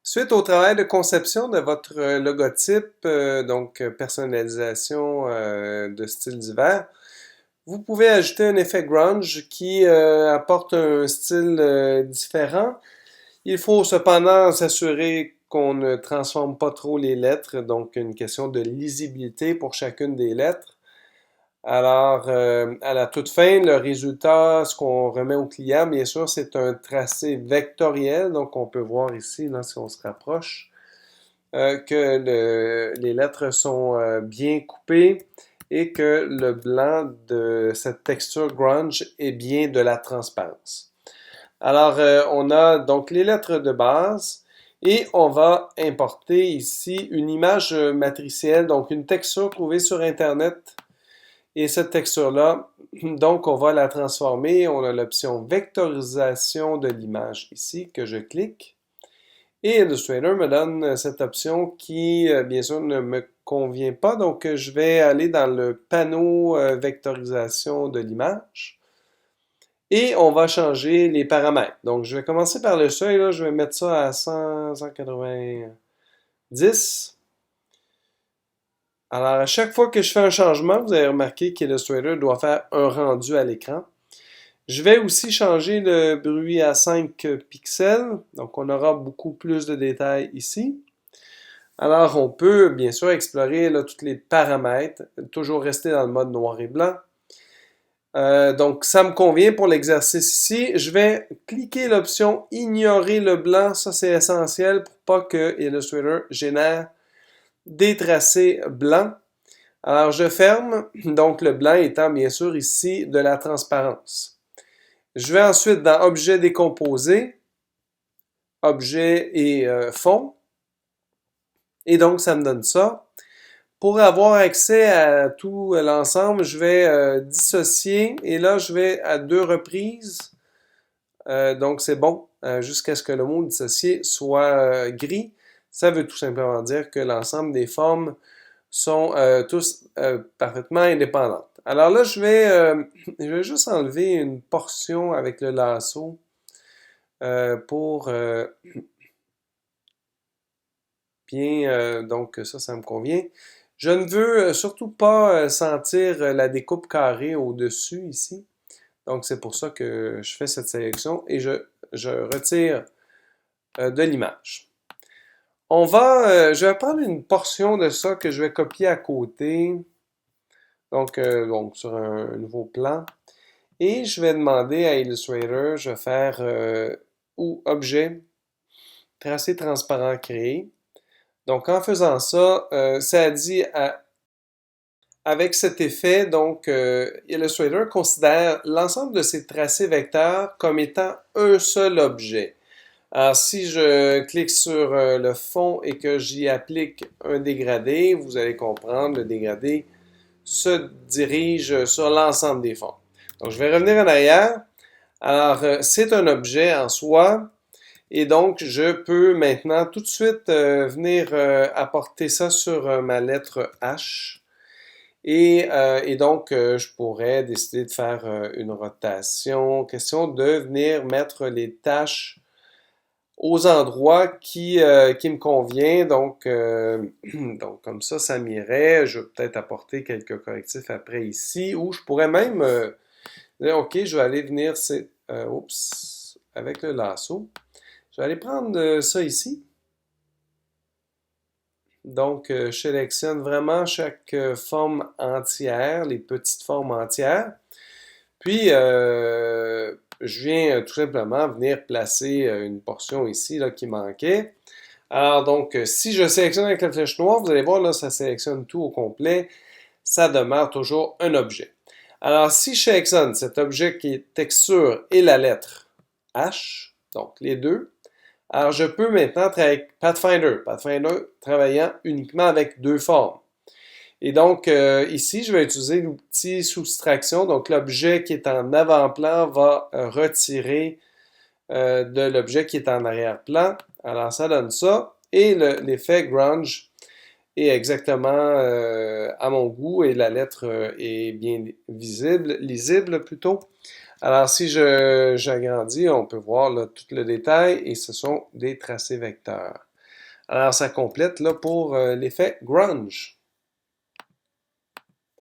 Suite au travail de conception de votre logotype, personnalisation de style divers, vous pouvez ajouter un effet grunge qui apporte un style différent. Il faut cependant s'assurer qu'on ne transforme pas trop les lettres, donc une question de lisibilité pour chacune des lettres. Alors, à la toute fin, le résultat, ce qu'on remet au client, bien sûr, c'est un tracé vectoriel, donc on peut voir ici, là, si on se rapproche que les lettres sont bien coupées et que le blanc de cette texture grunge est bien de la transparence. Alors, on a donc les lettres de base et on va importer ici une image matricielle, donc une texture trouvée sur Internet. Et cette texture-là, donc on va la transformer. On a l'option vectorisation de l'image ici que je clique. Et Illustrator me donne cette option qui, bien sûr, ne me convient pas. Donc, je vais aller dans le panneau vectorisation de l'image et on va changer les paramètres. Donc, je vais commencer par le seuil. Là, je vais mettre ça à 100, 190. Alors, à chaque fois que je fais un changement, vous avez remarqué qu'Illustrator doit faire un rendu à l'écran. Je vais aussi changer le bruit à 5 pixels. Donc, on aura beaucoup plus de détails ici. Alors, on peut bien sûr explorer là, tous les paramètres, toujours rester dans le mode noir et blanc. Donc, ça me convient pour l'exercice ici. Je vais cliquer l'option Ignorer le blanc. Ça, c'est essentiel pour pas que Illustrator génère des tracés blancs. Alors, je ferme. Donc, le blanc étant bien sûr ici de la transparence. Je vais ensuite dans Objet décomposé, Objet et Fond. Et donc, ça me donne ça. Pour avoir accès à tout l'ensemble, je vais dissocier et là, je vais à 2 reprises. Donc, c'est bon jusqu'à ce que le mot dissocier soit gris. Ça veut tout simplement dire que l'ensemble des formes sont tous parfaitement indépendantes. Alors là, je vais juste enlever une portion avec le lasso pour bien, donc ça me convient. Je ne veux surtout pas sentir la découpe carrée au-dessus ici. Donc c'est pour ça que je fais cette sélection et je retire de l'image. Je vais prendre une portion de ça que je vais copier à côté, donc sur un nouveau plan. Et je vais demander à Illustrator, je vais faire ou objet, tracé transparent créé. Donc, en faisant ça, ça dit avec cet effet, donc Illustrator considère l'ensemble de ces tracés vecteurs comme étant un seul objet. Alors, si je clique sur le fond et que j'y applique un dégradé, vous allez comprendre, le dégradé se dirige sur l'ensemble des fonds. Donc, je vais revenir en arrière. Alors, c'est un objet en soi. Et donc, je peux maintenant tout de suite venir apporter ça sur ma lettre H. Et donc, je pourrais décider de faire une rotation. Question de venir mettre les tâches aux endroits qui me convient. Donc, donc comme ça m'irait. Je vais peut-être apporter quelques correctifs après ici. Ou je pourrais même dire, OK, je vais aller venir avec le lasso. Je vais aller prendre ça ici. Donc, je sélectionne vraiment chaque forme entière, les petites formes entières. Puis, je viens tout simplement venir placer une portion ici là, qui manquait. Alors, donc, si je sélectionne avec la flèche noire, vous allez voir, là, ça sélectionne tout au complet. Ça demeure toujours un objet. Alors, si je sélectionne cet objet qui est texture et la lettre H, donc les deux, alors je peux maintenant travailler avec Pathfinder. Pathfinder travaillant uniquement avec 2 formes. Et donc, ici, je vais utiliser l'outil soustraction. Donc, l'objet qui est en avant-plan va retirer de l'objet qui est en arrière-plan. Alors, ça donne ça. Et l'effet grunge est exactement à mon goût et la lettre est bien visible, lisible plutôt. Alors, si j'agrandis, on peut voir là, tout le détail et ce sont des tracés vecteurs. Alors ça complète là pour l'effet grunge.